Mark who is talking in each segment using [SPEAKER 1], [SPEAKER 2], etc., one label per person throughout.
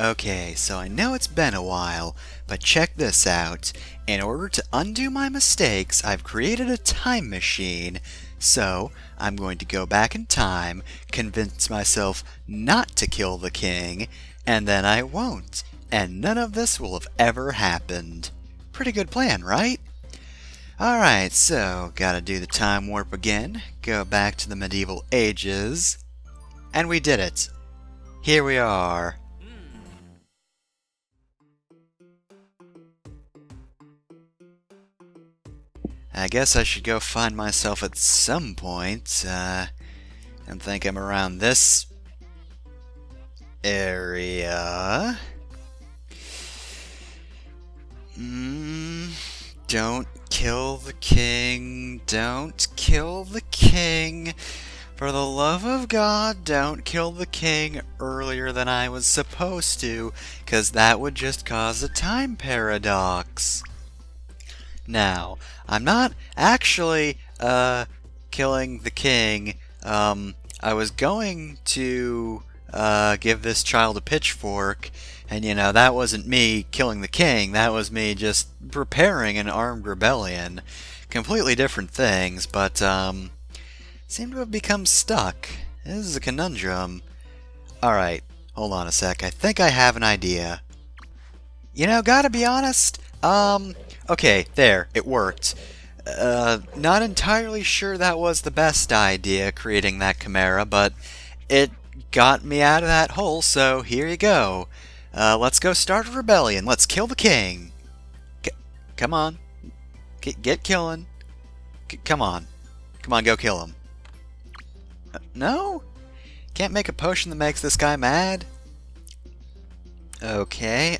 [SPEAKER 1] Okay, so I know it's been a while, but check this out. In order to undo my mistakes, I've created a time machine. So, I'm going to go back in time, convince myself not to kill the king, and then I won't. And none of this will have ever happened. Pretty good plan, right? Alright, so gotta do the time warp again, go back to the medieval ages, and we did it. Here we are. I guess I should go find myself at some point, and think I'm around this area. Don't kill the king, don't kill the king. For the love of God, don't kill the king earlier than I was supposed to, 'cause that would just cause a time paradox. Now, I'm not actually, killing the king. I was going to, give this child a pitchfork, and that wasn't me killing the king, that was me just preparing an armed rebellion. Completely different things, but, seem to have become stuck. This is a conundrum. Alright, hold on a sec, I think I have an idea. Gotta be honest, okay, there, it worked. Not entirely sure that was the best idea, creating that chimera, but it got me out of that hole, so here you go. Let's go start a rebellion. Let's kill the king. Come on. Get killing. Come on. Come on, go kill him. No? Can't make a potion that makes this guy mad? Okay,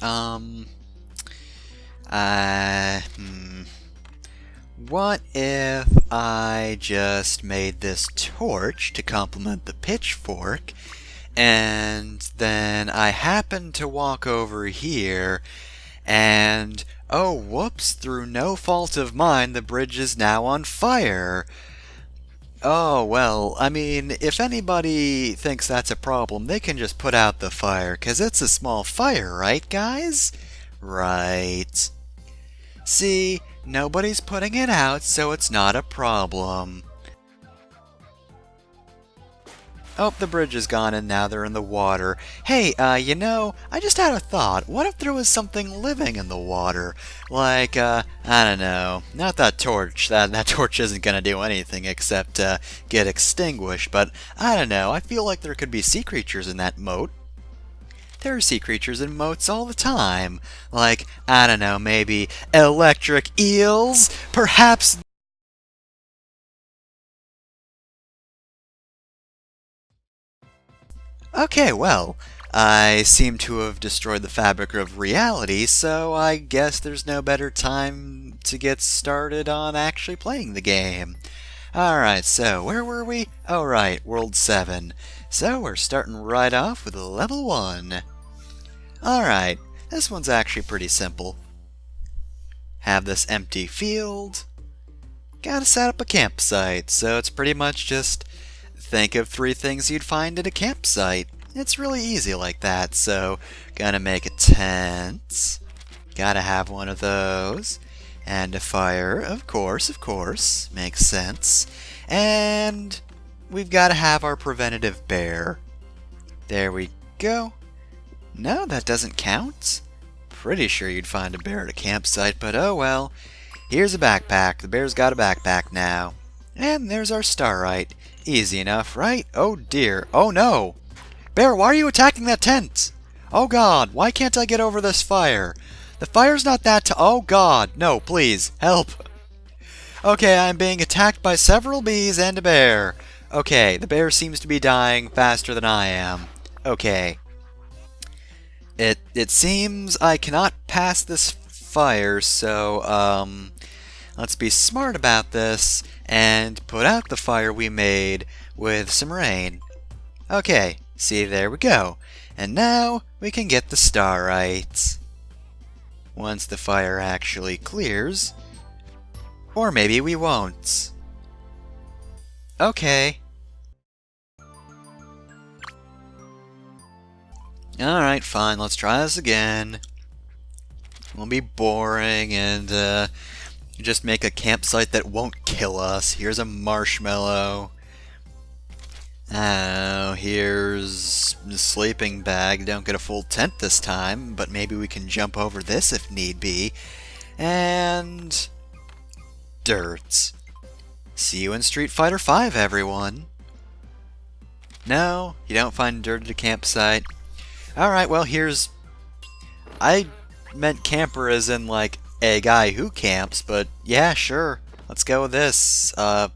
[SPEAKER 1] what if I just made this torch to complement the pitchfork, and then I happen to walk over here, and oh whoops, through no fault of mine, the bridge is now on fire. Oh, well, I mean, if anybody thinks that's a problem, they can just put out the fire, 'cause it's a small fire, right, guys? Right. See, nobody's putting it out, so it's not a problem. Oh, the bridge is gone and now they're in the water. Hey, I just had a thought. What if there was something living in the water? Like, I don't know. Not that torch. That torch isn't gonna do anything except, get extinguished, but I don't know. I feel like there could be sea creatures in that moat. There are sea creatures in moats all the time. Like, I don't know, maybe electric eels? Perhaps. Okay, well, I seem to have destroyed the fabric of reality, so I guess there's no better time to get started on actually playing the game. Alright, so where were we? Oh right, World 7. So we're starting right off with level 1. Alright, this one's actually pretty simple. Have this empty field. Gotta set up a campsite, so it's pretty much just think of 3 things you'd find at a campsite. It's really easy like that, so gonna make a tent. Gotta have one of those. And a fire, of course, makes sense. And we've gotta have our preventative bear. There we go. No, that doesn't count. Pretty sure you'd find a bear at a campsite, but oh well. Here's a backpack. The bear's got a backpack now. And there's our starlight. Easy enough, right? Oh dear. Oh no! Bear, why are you attacking that tent? Oh god, why can't I get over this fire? The fire's not that oh god, no, please, help! Okay, I'm being attacked by several bees and a bear. Okay, the bear seems to be dying faster than I am. Okay. It seems I cannot pass this fire, so, let's be smart about this and put out the fire we made with some rain. Okay, see, there we go. And now we can get the starlight. Once the fire actually clears. Or maybe we won't. Okay. Alright, fine, let's try this again. It won't be boring, and just make a campsite that won't kill us. Here's a marshmallow. Oh, here's the sleeping bag. Don't get a full tent this time, but maybe we can jump over this if need be. And dirt. See you in Street Fighter V, everyone. No, you don't find dirt at a campsite. Alright, well, here's... I meant camper as in, like, a guy who camps, but yeah, sure. Let's go with this. That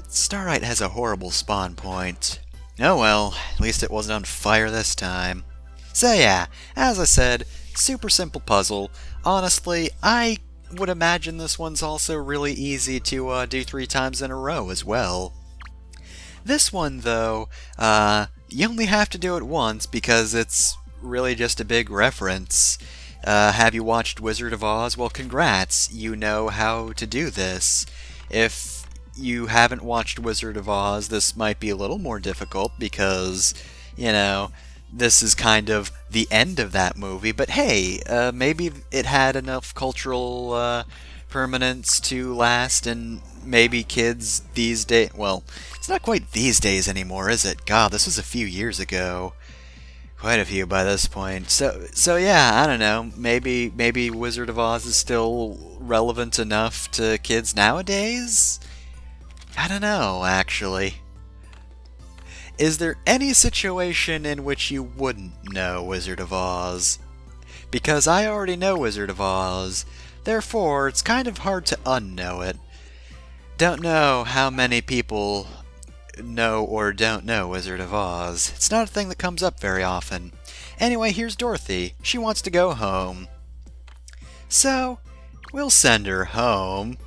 [SPEAKER 1] Starlight has a horrible spawn point. Oh well, at least it wasn't on fire this time. So yeah, as I said, super simple puzzle. Honestly, I would imagine this one's also really easy to do 3 times in a row as well. This one, though, you only have to do it once because it's really just a big reference. Have you watched Wizard of Oz? Well, congrats, you know how to do this. If you haven't watched Wizard of Oz, this might be a little more difficult because, you know, this is kind of the end of that movie, but hey, maybe it had enough cultural permanence to last, and maybe kids these days, well, it's not quite these days anymore, is it? God, this was a few years ago. Quite a few by this point. So yeah, I don't know. Maybe Wizard of Oz is still relevant enough to kids nowadays? I don't know, actually. Is there any situation in which you wouldn't know Wizard of Oz? Because I already know Wizard of Oz, therefore it's kind of hard to unknow it. Don't know how many people know or don't know Wizard of Oz. It's not a thing that comes up very often. Anyway, here's Dorothy. She wants to go home. So, we'll send her home.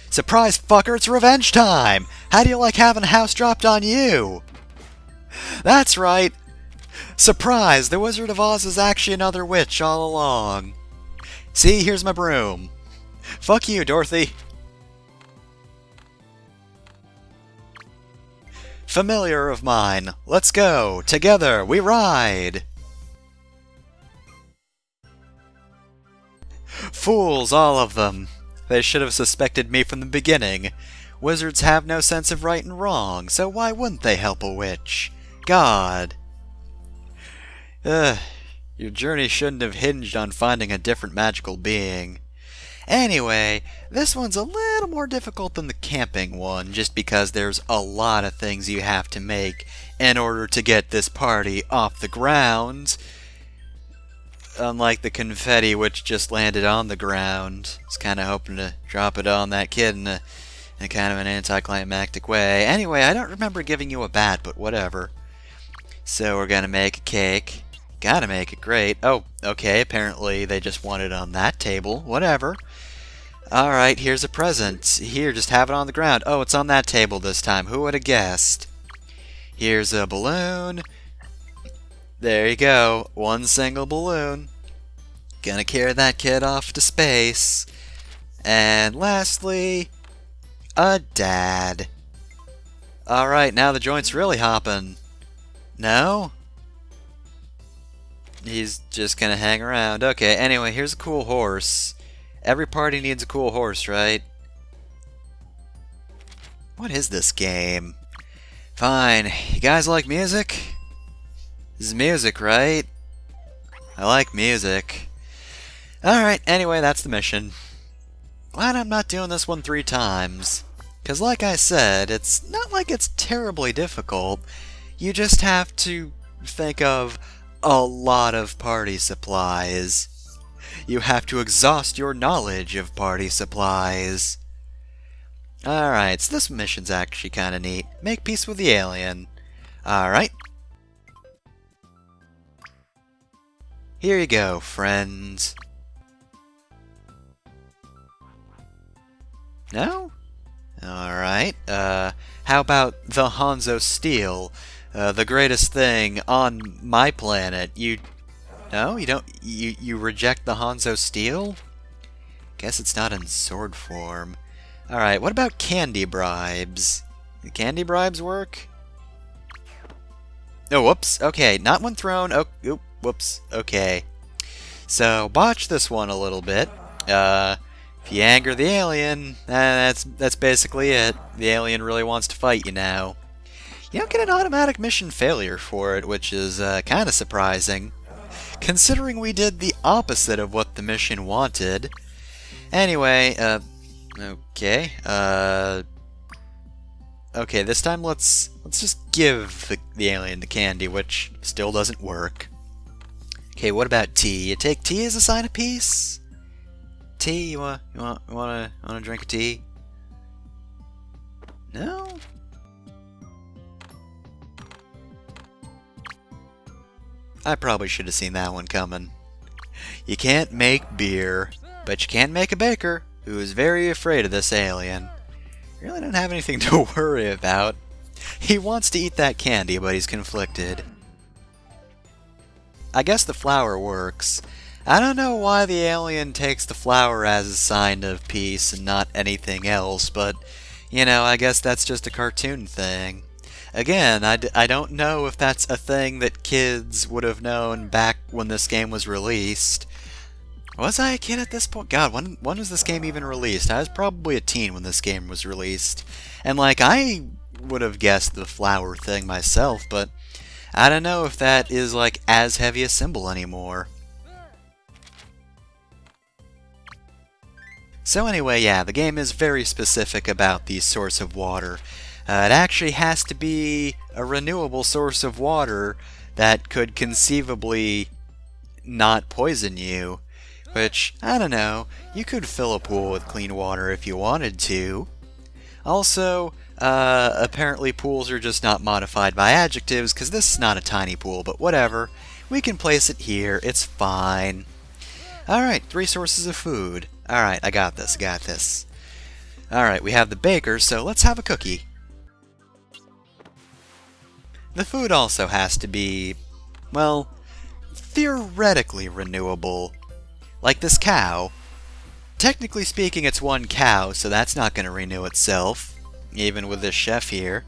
[SPEAKER 1] Surprise, fucker, it's revenge time! How do you like having a house dropped on you? That's right! Surprise, the Wizard of Oz is actually another witch all along. See, here's my broom. Fuck you, Dorothy. Familiar of mine. Let's go. Together, we ride. Fools, all of them. They should have suspected me from the beginning. Wizards have no sense of right and wrong, so why wouldn't they help a witch? God. Your journey shouldn't have hinged on finding a different magical being. Anyway, this one's a little more difficult than the camping one, just because there's a lot of things you have to make in order to get this party off the ground. Unlike the confetti, which just landed on the ground. I was kind of hoping to drop it on that kid in a kind of an anticlimactic way. Anyway, I don't remember giving you a bat, but whatever. So we're gonna make a cake. Gotta make it great. Oh, okay, apparently they just want it on that table. Whatever. Alright, here's a present. Here, just have it on the ground. Oh, it's on that table this time. Who would have guessed? Here's a balloon. There you go. One single balloon. Gonna carry that kid off to space. And lastly, a dad. Alright, now the joint's really hopping. No? He's just gonna hang around. Okay, anyway, here's a cool horse. Every party needs a cool horse, right? What is this game? Fine. You guys like music? This is music, right? I like music. Alright, anyway, that's the mission. Glad I'm not doing this one 3 times. Because like I said, it's not like it's terribly difficult. You just have to think of a lot of party supplies. You have to exhaust your knowledge of party supplies. Alright, so this mission's actually kinda neat. Make peace with the alien. Alright. Here you go, friends. No? Alright, how about the Hanzo Steel? The greatest thing on my planet. No? You don't... You reject the Hanzo Steel? Guess it's not in sword form. Alright, what about candy bribes? Do candy bribes work? Oh, whoops. Okay, not when thrown. Oh, oop, whoops. Okay. So, botch this one a little bit. If you anger the alien, that's basically it. The alien really wants to fight you now. You don't get an automatic mission failure for it, which is kind of surprising, considering we did the opposite of what the mission wanted. Anyway, okay, okay, this time let's just give the alien the candy, which still doesn't work. Okay, what about tea? You take tea as a sign of peace? Tea? You wanna drink a tea? No? I probably should have seen that one coming. You can't make beer, but you can make a baker who is very afraid of this alien. Really don't have anything to worry about. He wants to eat that candy, but he's conflicted. I guess the flower works. I don't know why the alien takes the flower as a sign of peace and not anything else, but, you know, I guess that's just a cartoon thing. Again, I don't know if that's a thing that kids would have known back when this game was released. Was I a kid at this point? God, when was this game even released? I was probably a teen when this game was released. And, like, I would have guessed the flower thing myself, but I don't know if that is, like, as heavy a symbol anymore. So anyway, yeah, the game is very specific about the source of water. It actually has to be a renewable source of water that could conceivably not poison you. Which, I don't know, you could fill a pool with clean water if you wanted to. Also, apparently pools are just not modified by adjectives, because this is not a tiny pool, but whatever. We can place it here, it's fine. Alright, 3 sources of food. Alright, I got this. Alright, we have the baker, so let's have a cookie. The food also has to be, well, theoretically renewable. Like this cow. Technically speaking, it's one cow, so that's not going to renew itself, even with this chef here.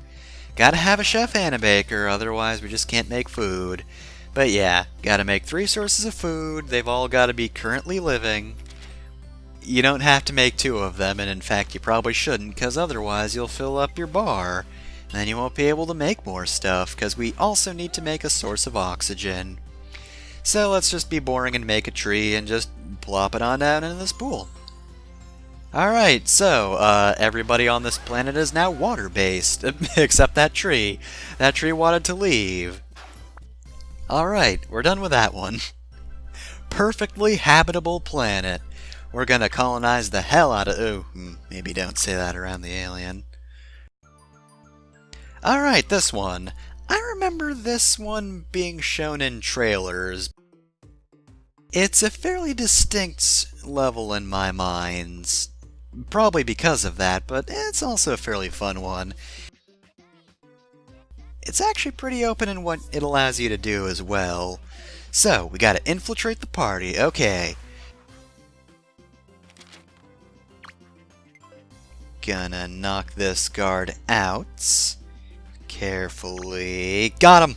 [SPEAKER 1] Gotta have a chef and a baker, otherwise we just can't make food. But yeah, gotta make 3 sources of food, they've all gotta be currently living. You don't have to make 2 of them, and in fact you probably shouldn't, because otherwise you'll fill up your bar. And then you won't be able to make more stuff, because we also need to make a source of oxygen. So let's just be boring and make a tree and just plop it on down into this pool. Alright, so, everybody on this planet is now water-based, except that tree. That tree wanted to leave. Alright, we're done with that one. Perfectly habitable planet. We're gonna colonize the hell out of... Oh, maybe don't say that around the alien. Alright, this one. I remember this one being shown in trailers. It's a fairly distinct level in my mind. Probably because of that, but it's also a fairly fun one. It's actually pretty open in what it allows you to do as well. So, we gotta infiltrate the party, okay. Gonna knock this guard out. Carefully. Got him!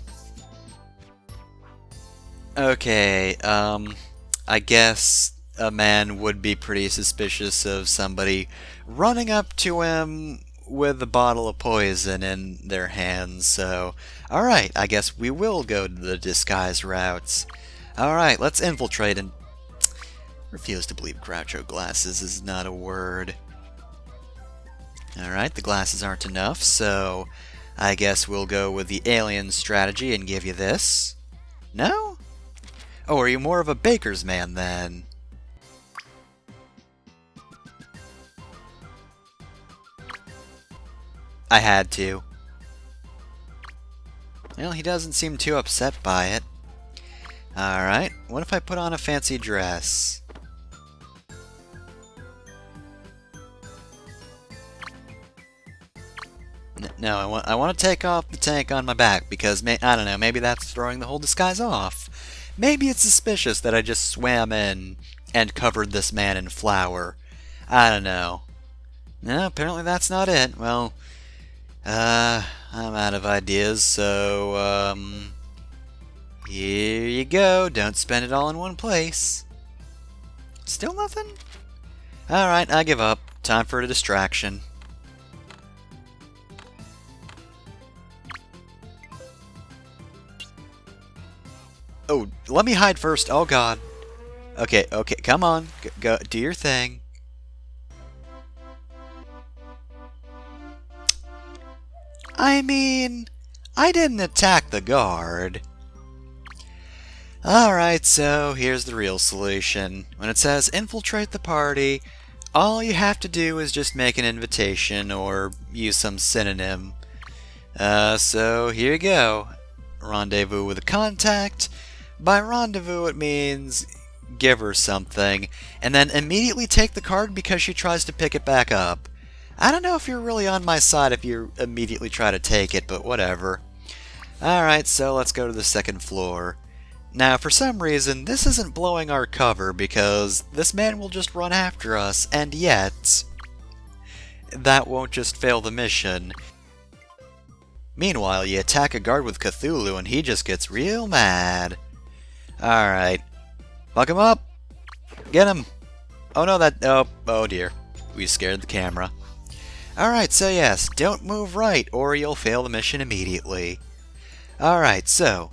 [SPEAKER 1] Okay, I guess a man would be pretty suspicious of somebody running up to him with a bottle of poison in their hands, so... Alright, I guess we will go to the disguise routes. Alright, let's infiltrate and... Refuse to believe Groucho glasses is not a word. Alright, the glasses aren't enough, so... I guess we'll go with the alien strategy and give you this. No? Oh, are you more of a baker's man, then? I had to. Well, he doesn't seem too upset by it. Alright, what if I put on a fancy dress? No, I want to take off the tank on my back, because, I don't know, maybe that's throwing the whole disguise off. Maybe it's suspicious that I just swam in and covered this man in flour. I don't know. No, apparently that's not it. Well, I'm out of ideas, so, here you go. Don't spend it all in one place. Still nothing? Alright, I give up. Time for a distraction. Oh, let me hide first. Oh, God. Okay, come on. Go, do your thing. I mean, I didn't attack the guard. Alright, so here's the real solution. When it says infiltrate the party, all you have to do is just make an invitation or use some synonym. So here you go. Rendezvous with a contact. By rendezvous it means give her something, and then immediately take the card because she tries to pick it back up. I don't know if you're really on my side if you immediately try to take it, but whatever. Alright, so let's go to the second floor. Now, for some reason, this isn't blowing our cover because this man will just run after us, and yet that won't just fail the mission. Meanwhile, you attack a guard with Cthulhu and he just gets real mad. Alright. Fuck him up! Get him! Oh no, oh dear. We scared the camera. Alright, so yes, don't move right or you'll fail the mission immediately. Alright, so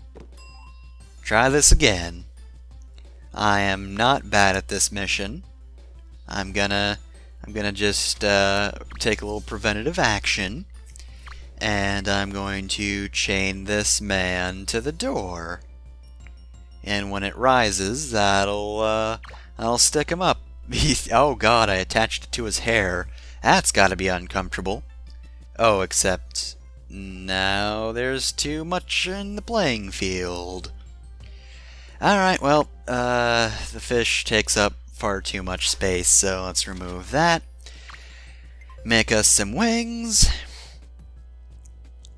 [SPEAKER 1] try this again. I am not bad at this mission. I'm gonna just take a little preventative action. And I'm going to chain this man to the door. And when it rises, I'll stick him up. Oh god, I attached it to his hair. That's gotta be uncomfortable. Oh, except now there's too much in the playing field. Alright, well, the fish takes up far too much space, so let's remove that. Make us some wings.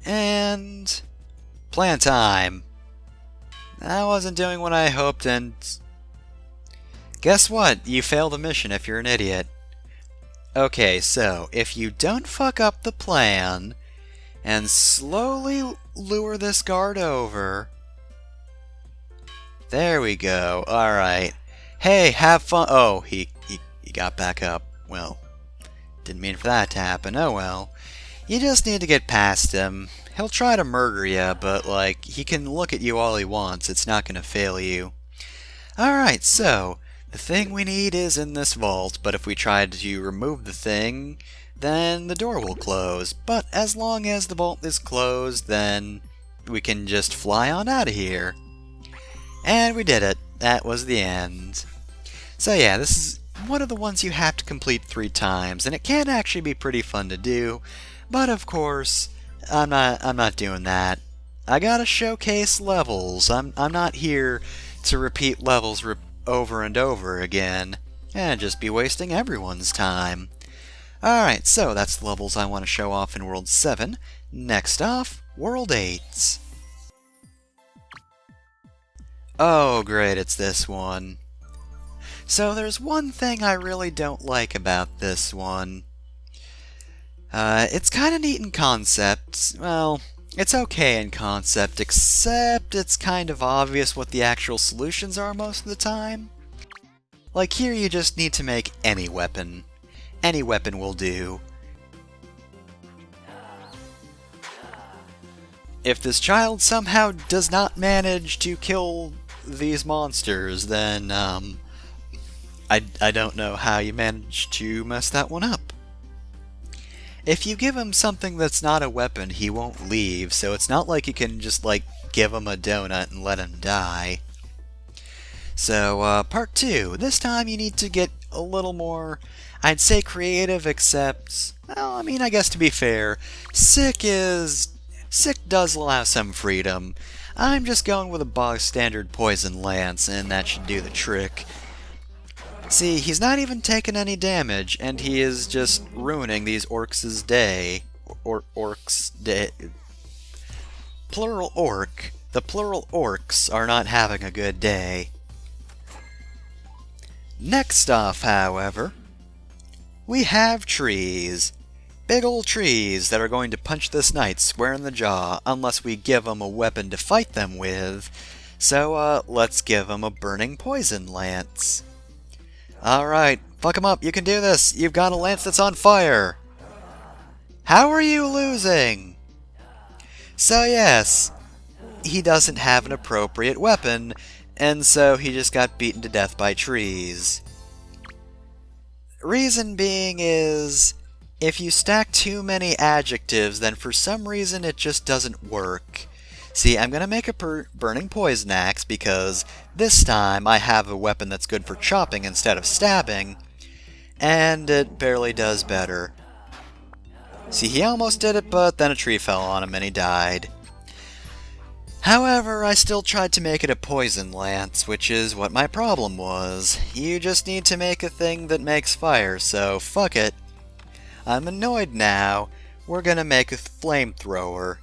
[SPEAKER 1] And plan time. I wasn't doing what I hoped, and guess what? You fail the mission if you're an idiot. Okay, so if you don't fuck up the plan and slowly lure this guard over. There we go. Alright. Hey, have fun. Oh, he got back up. Well, didn't mean for that to happen. Oh well. You just need to get past him. He'll try to murder you, but, like, he can look at you all he wants. It's not going to fail you. Alright, so the thing we need is in this vault, but if we try to remove the thing, then the door will close. But as long as the vault is closed, then we can just fly on out of here. And we did it. That was the end. So yeah, this is one of the ones you have to complete 3 times, and it can actually be pretty fun to do. But of course, I'm not doing that. I gotta showcase levels. I'm not here to repeat levels over and over again, and just be wasting everyone's time. Alright, so that's the levels I want to show off in World 7. Next off, World 8. Oh great, it's this one. So there's one thing I really don't like about this one. It's kind of neat in concept. Well, it's okay in concept, except it's kind of obvious what the actual solutions are most of the time. Like here you just need to make any weapon. Any weapon will do. If this child somehow does not manage to kill these monsters, then, I don't know how you managed to mess that one up. If you give him something that's not a weapon, he won't leave, so it's not like you can just, like, give him a donut and let him die. So, part 2. This time you need to get a little more, I'd say creative, except, well, I mean, I guess to be fair, Sick does allow some freedom. I'm just going with a bog standard poison lance, and that should do the trick. See, he's not even taking any damage, and he is just ruining these orcs' day. Orcs' day. Plural orc. The plural orcs are not having a good day. Next off, however, we have trees. big old trees that are going to punch this knight square in the jaw unless we give him a weapon to fight them with. So, let's give him a burning poison lance. Alright, fuck him up, you can do this! You've got a lance that's on fire! How are you losing? So yes, he doesn't have an appropriate weapon, and so he just got beaten to death by trees. Reason being is, if you stack too many adjectives, then for some reason it just doesn't work. See, I'm going to make a burning poison axe because this time I have a weapon that's good for chopping instead of stabbing, and it barely does better. See, he almost did it, but then a tree fell on him and he died. However, I still tried to make it a poison lance, which is what my problem was. You just need to make a thing that makes fire, so fuck it. I'm annoyed now. We're gonna make a flamethrower.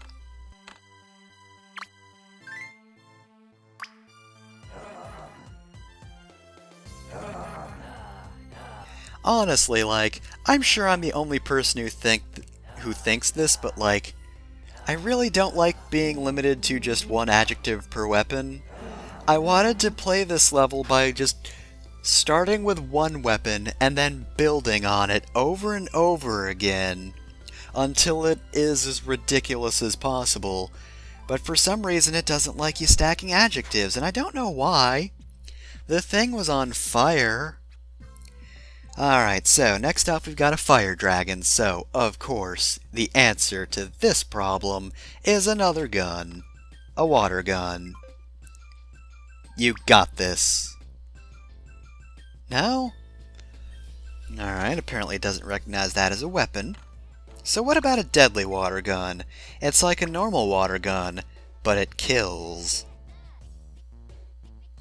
[SPEAKER 1] Honestly, like, I'm sure I'm the only person who thinks this, but like, I really don't like being limited to just one adjective per weapon. I wanted to play this level by just starting with one weapon and then building on it over and over again until it is as ridiculous as possible. But for some reason it doesn't like you stacking adjectives, and I don't know why. The thing was on fire. Alright, so next up we've got a fire dragon, so, of course, the answer to this problem is another gun. A water gun. You got this. No? Alright, apparently it doesn't recognize that as a weapon. So what about a deadly water gun? It's like a normal water gun, but it kills.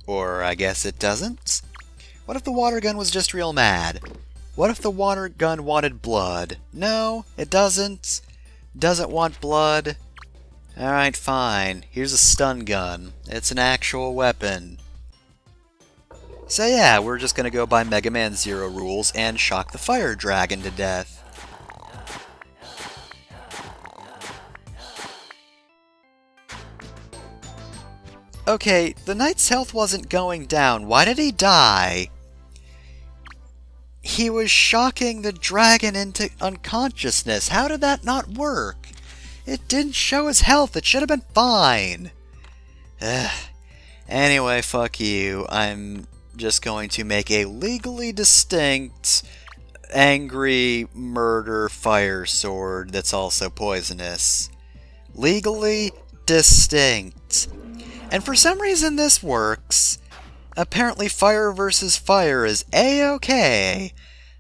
[SPEAKER 1] Or I guess it doesn't? What if the water gun was just real mad? What if the water gun wanted blood? No, it doesn't. Doesn't want blood. Alright, fine. Here's a stun gun. It's an actual weapon. So yeah, we're just gonna go by Mega Man Zero rules and shock the fire dragon to death. Okay, the knight's health wasn't going down. Why did he die? He was shocking the dragon into unconsciousness. How did that not work? It didn't show his health. It should have been fine. Ugh. Anyway, fuck you. I'm just going to make a legally distinct, angry murder fire sword that's also poisonous. Legally distinct. And for some reason this works. Apparently fire versus fire is A-okay.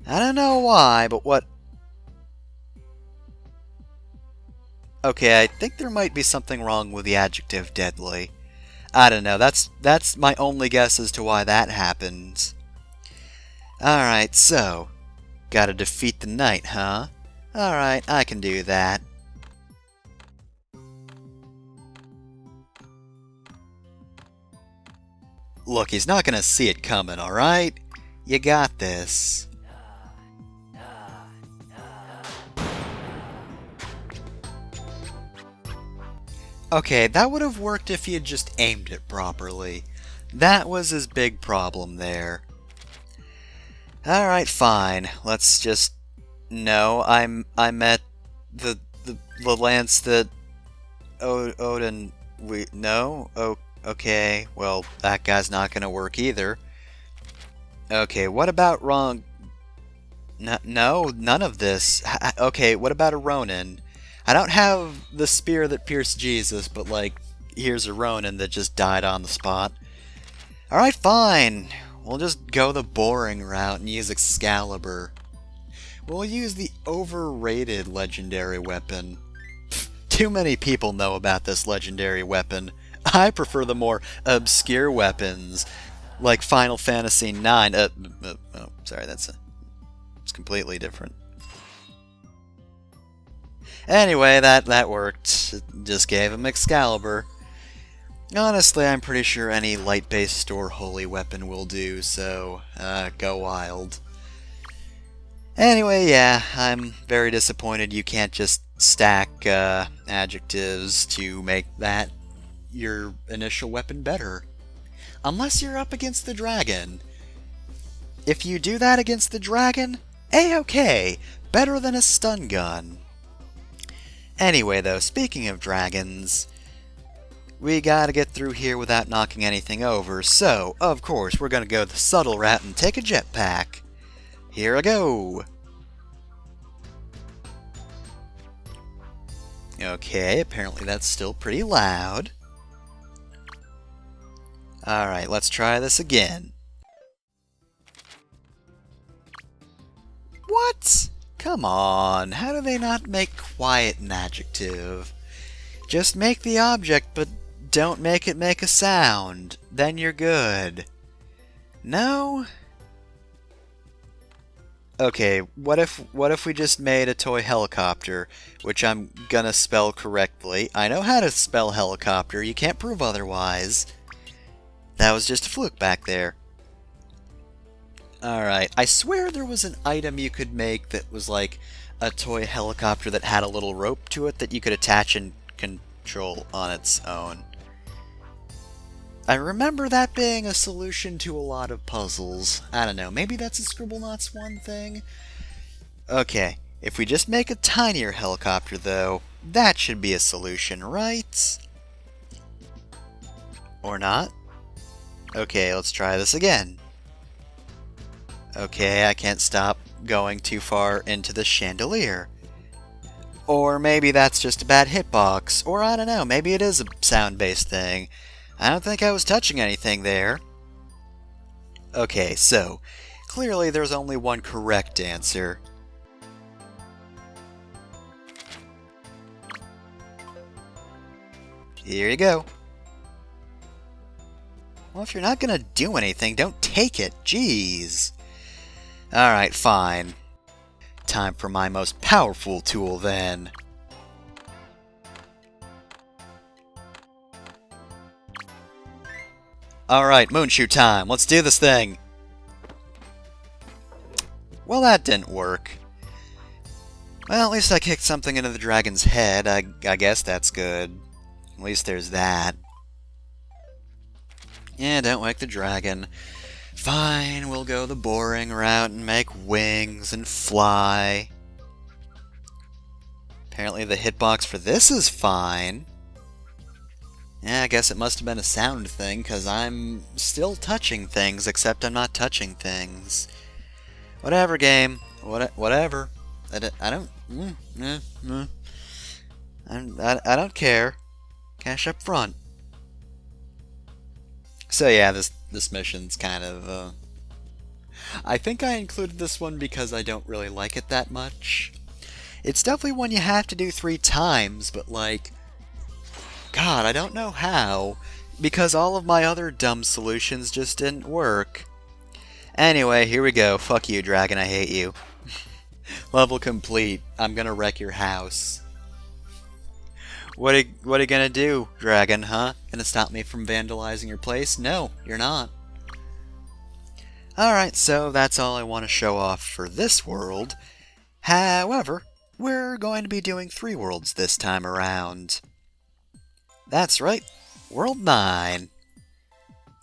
[SPEAKER 1] I don't know why, but what... Okay, I think there might be something wrong with the adjective deadly. I don't know, that's my only guess as to why that happens. Alright, so... Gotta defeat the knight, huh? Alright, I can do that. Look, he's not gonna see it coming, alright? You got this. Okay, that would have worked if he had just aimed it properly. That was his big problem there. Alright, fine. Let's just... No, I meant the lance that... Odin... No? Okay, well, that guy's not gonna work either. Okay, what about wrong... No, none of this. Okay, what about a Ronin? I don't have the spear that pierced Jesus, but, like, here's a Ronin that just died on the spot. Alright, fine. We'll just go the boring route and use Excalibur. We'll use the overrated legendary weapon. Too many people know about this legendary weapon. I prefer the more obscure weapons, like Final Fantasy IX. Oh, sorry, it's completely different. Anyway, that worked. Just gave him Excalibur. Honestly, I'm pretty sure any light-based or holy weapon will do, so go wild. Anyway, yeah, I'm very disappointed you can't just stack adjectives to make that your initial weapon better. Unless you're up against the dragon. If you do that against the dragon, A-okay, better than a stun gun. Anyway though, speaking of dragons, we gotta get through here without knocking anything over, so, of course, we're gonna go the subtle route and take a jetpack. Here I go! Okay, apparently that's still pretty loud. Alright, let's try this again. What? Come on, how do they not make quiet an adjective? Just make the object, but don't make it make a sound. Then you're good. No? Okay, what if we just made a toy helicopter, which I'm gonna spell correctly. I know how to spell helicopter, you can't prove otherwise. That was just a fluke back there. Alright, I swear there was an item you could make that was like a toy helicopter that had a little rope to it that you could attach and control on its own. I remember that being a solution to a lot of puzzles. I don't know, maybe that's a Scribblenauts 1 thing? Okay, if we just make a tinier helicopter though, that should be a solution, right? Or not? Okay, let's try this again. Okay, I can't stop going too far into the chandelier. Or maybe that's just a bad hitbox, or I don't know, maybe it is a sound-based thing. I don't think I was touching anything there. Okay, so, clearly there's only one correct answer. Here you go. Well, if you're not gonna do anything, don't take it, jeez. Alright, fine. Time for my most powerful tool, then. Alright, Moonshoe time. Let's do this thing. Well, that didn't work. Well, at least I kicked something into the dragon's head. I guess that's good. At least there's that. Yeah, don't wake the dragon. Fine, we'll go the boring route and make wings and fly. Apparently the hitbox for this is fine. Yeah, I guess it must have been a sound thing, because I'm still touching things, except I'm not touching things. Whatever, game. Whatever. I don't... I don't care. Cash up front. So yeah, this mission's kind of, I think I included this one because I don't really like it that much. It's definitely one you have to do 3 times, but like... God, I don't know how, because all of my other dumb solutions just didn't work. Anyway, here we go. Fuck you, dragon, I hate you. Level complete. I'm gonna wreck your house. What are you gonna do, dragon, huh? Gonna stop me from vandalizing your place? No, you're not. Alright, so that's all I want to show off for this world. However, we're going to be doing 3 worlds this time around. That's right, World 9.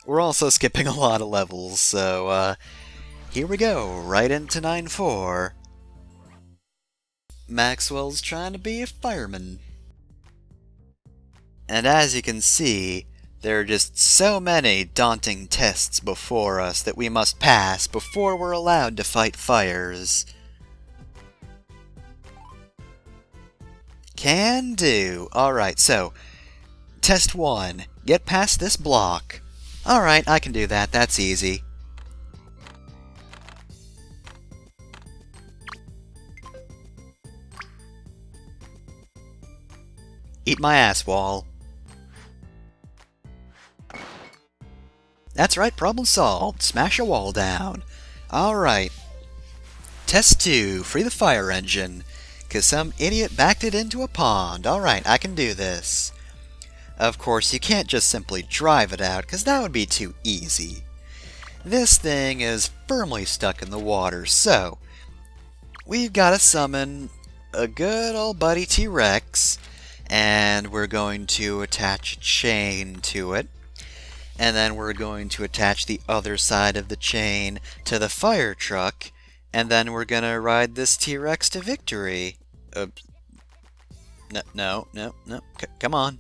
[SPEAKER 1] We're also skipping a lot of levels, so here we go, right into 9-4. Maxwell's trying to be a fireman. And as you can see, there are just so many daunting tests before us that we must pass before we're allowed to fight fires. Can do. Alright, so... Test 1. Get past this block. Alright, I can do that. That's easy. Eat my ass, wall. That's right, problem solved. Smash a wall down. Alright. Test 2. Free the fire engine. 'Cause some idiot backed it into a pond. Alright, I can do this. Of course, you can't just simply drive it out, because that would be too easy. This thing is firmly stuck in the water, so we've got to summon a good old buddy T-Rex, and we're going to attach a chain to it. And then we're going to attach the other side of the chain to the fire truck, and then we're going to ride this T-Rex to victory. No. Come on.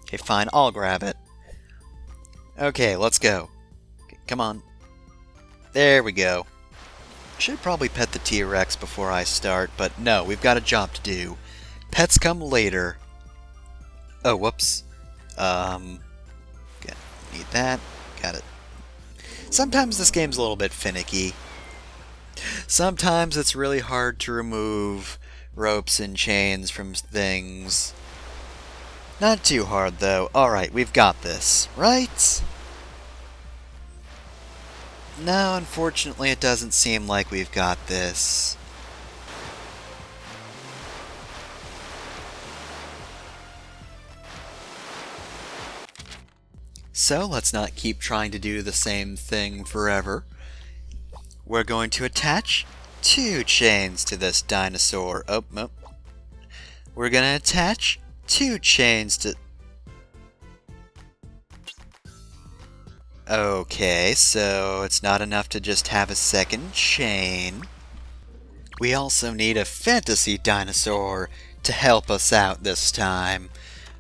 [SPEAKER 1] Okay, fine, I'll grab it. Okay, let's go. Come on. There we go. Should probably pet the T-Rex before I start, but no, we've got a job to do. Pets come later. Oh, whoops. Need that. Got it. Sometimes this game's a little bit finicky. Sometimes it's really hard to remove ropes and chains from things. Not too hard, though. Alright, we've got this, right? No, unfortunately it doesn't seem like we've got this. So let's not keep trying to do the same thing forever. We're going to attach 2 chains to this dinosaur. Oh. We're going to attach 2 chains to... Okay, so it's not enough to just have a second chain. We also need a fantasy dinosaur to help us out this time.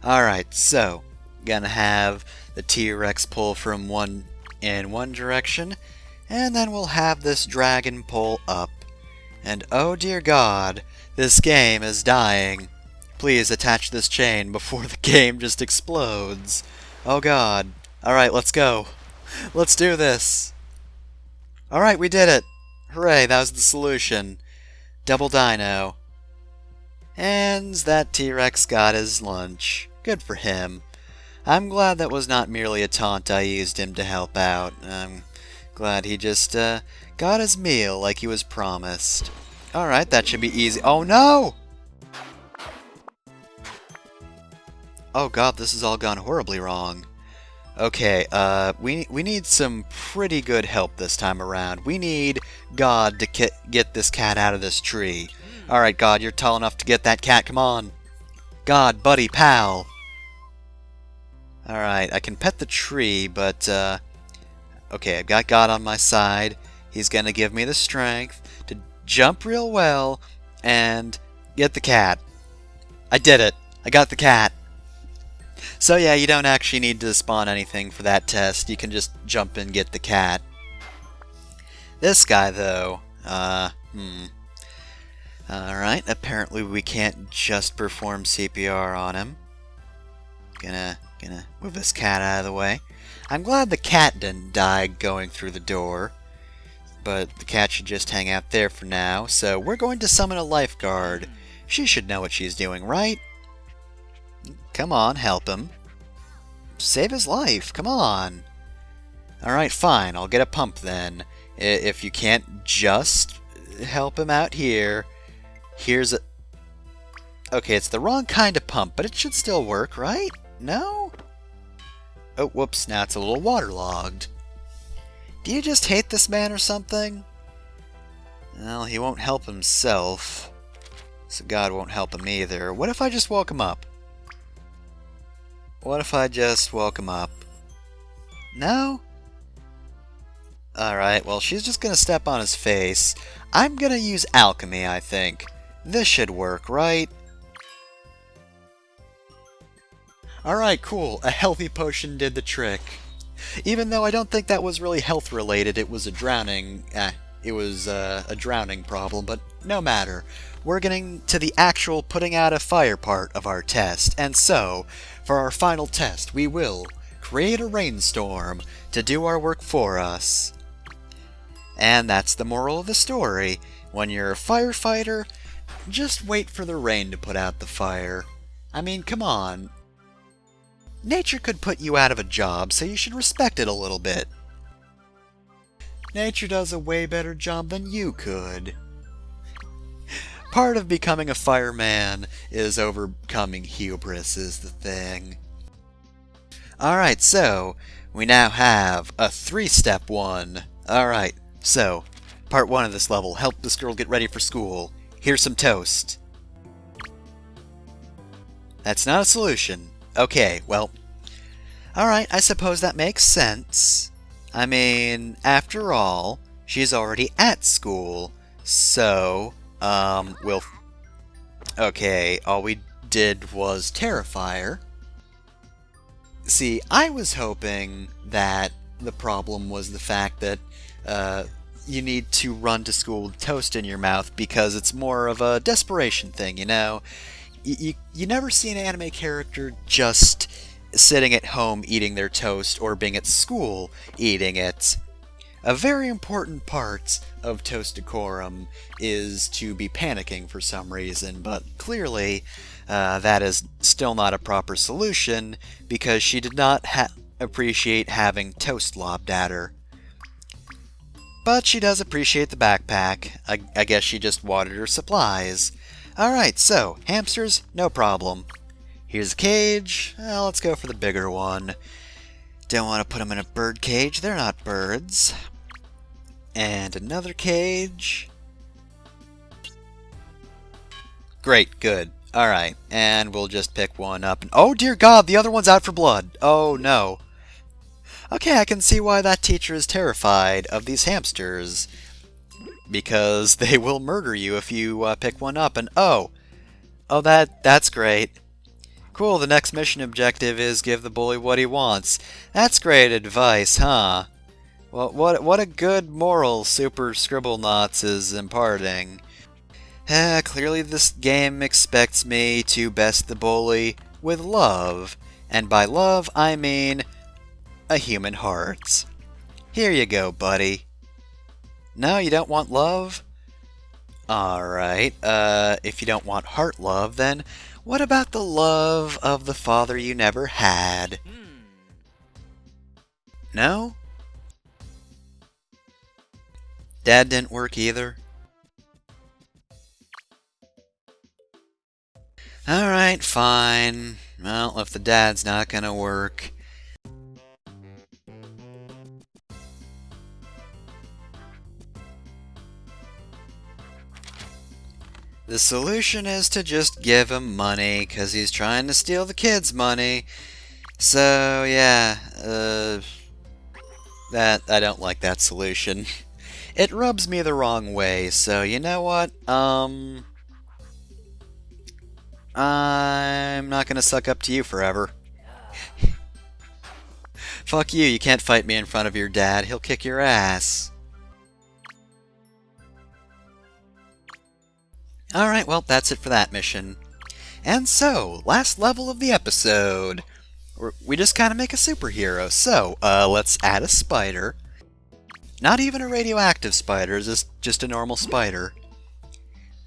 [SPEAKER 1] Alright, so, gonna have the T-Rex pull from one direction, and then we'll have this dragon pull up. And oh dear God, this game is dying. Please attach this chain before the game just explodes. Oh God. Alright, let's go. Let's do this. Alright, we did it. Hooray, that was the solution. Double dino. And that T-Rex got his lunch. Good for him. I'm glad that was not merely a taunt I used him to help out. I'm glad he just got his meal like he was promised. Alright, that should be easy. Oh no! Oh God, this has all gone horribly wrong. Okay, we need some pretty good help this time around. We need God to get this cat out of this tree. Alright, God, you're tall enough to get that cat. Come on. God, buddy, pal. Alright, I can pet the tree, but, okay, I've got God on my side. He's gonna give me the strength to jump real well and get the cat. I did it. I got the cat. So yeah, you don't actually need to spawn anything for that test. You can just jump and get the cat. This guy, though, Alright, apparently we can't just perform CPR on him. Gonna move this cat out of the way. I'm glad the cat didn't die going through the door, but the cat should just hang out there for now. So we're going to summon a lifeguard. She should know what she's doing, right? Come on, help him. Save his life, come on. Alright, fine, I'll get a pump then. If you can't just help him out here, here's a... Okay, it's the wrong kind of pump, but it should still work, right? No? Oh, whoops, now it's a little waterlogged. Do you just hate this man or something? Well, he won't help himself, so God won't help him either. What if I just woke him up? What if I just woke him up? No? Alright, well, she's just gonna step on his face. I'm gonna use alchemy, I think. This should work, right? Alright, cool. A healthy potion did the trick. Even though I don't think that was really health related, it was a drowning... it was a drowning problem, but no matter. We're getting to the actual putting out a fire part of our test, and so, for our final test, we will create a rainstorm to do our work for us. And that's the moral of the story. When you're a firefighter, just wait for the rain to put out the fire. I mean, come on. Nature could put you out of a job, so you should respect it a little bit. Nature does a way better job than you could. Part of becoming a fireman is overcoming hubris is the thing. Alright, so, we now have a 3-step one. Alright, so, part 1 of this level, help this girl get ready for school. Here's some toast. That's not a solution. Okay, well, alright, I suppose that makes sense. I mean, after all, she's already at school, so, we'll... Okay, all we did was terrify her. See, I was hoping that the problem was the fact that, you need to run to school with toast in your mouth because it's more of a desperation thing, you know? You never see an anime character just sitting at home eating their toast or being at school eating it. A very important part of toast decorum is to be panicking for some reason, but clearly that is still not a proper solution because she did not appreciate having toast lobbed at her. But she does appreciate the backpack. I guess she just watered her supplies. Alright, so, hamsters, no problem. Here's a cage. Well, let's go for the bigger one. Don't want to put them in a bird cage. They're not birds. And another cage. Great, good. Alright, and we'll just pick one up. And, oh dear God, the other one's out for blood. Oh no. Okay, I can see why that teacher is terrified of these hamsters. Because they will murder you if you pick one up. And oh, that's great. Cool, the next mission objective is give the bully what he wants. That's great advice, huh? Well, what a good moral Super Scribblenauts is imparting. Clearly this game expects me to best the bully with love. And by love, I mean a human heart. Here you go, buddy. No, you don't want love? Alright, if you don't want heart love, then what about the love of the father you never had? No? Dad didn't work either? Alright, fine. Well, if the dad's not gonna work... The solution is to just give him money, because he's trying to steal the kids' money. So, yeah, I don't like that solution. It rubs me the wrong way, so you know what? I'm not gonna suck up to you forever. Fuck you, you can't fight me in front of your dad, he'll kick your ass. Alright, well, that's it for that mission. And so, last level of the episode. We just kind of make a superhero. So, let's add a spider. Not even a radioactive spider, just a normal spider.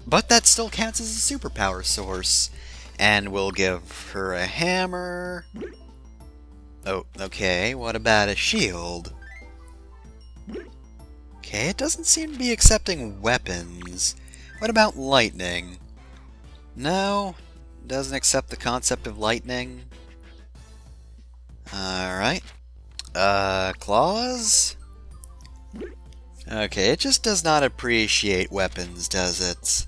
[SPEAKER 1] But that still counts as a superpower source. And we'll give her a hammer. Oh, okay, what about a shield? Okay, it doesn't seem to be accepting weapons. What about lightning? No, doesn't accept the concept of lightning. Alright. Claws? Okay, it just does not appreciate weapons, does it?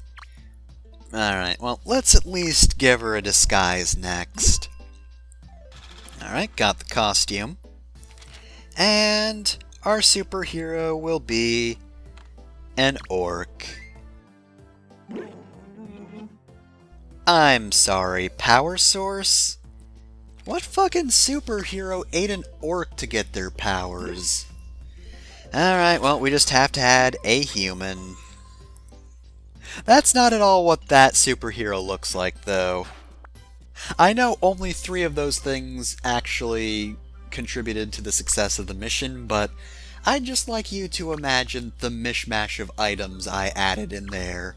[SPEAKER 1] Alright, well, let's at least give her a disguise next. Alright, got the costume. And our superhero will be an orc. I'm sorry, power source? What fucking superhero ate an orc to get their powers? Alright, well, we just have to add a human. That's not at all what that superhero looks like, though. I know only 3 of those things actually contributed to the success of the mission, but I'd just like you to imagine the mishmash of items I added in there,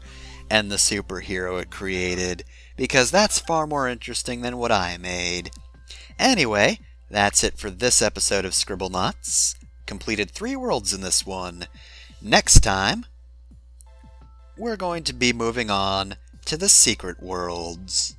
[SPEAKER 1] and the superhero it created, because that's far more interesting than what I made. Anyway, that's it for this episode of Scribblenauts. Completed 3 worlds in this one. Next time, we're going to be moving on to the secret worlds.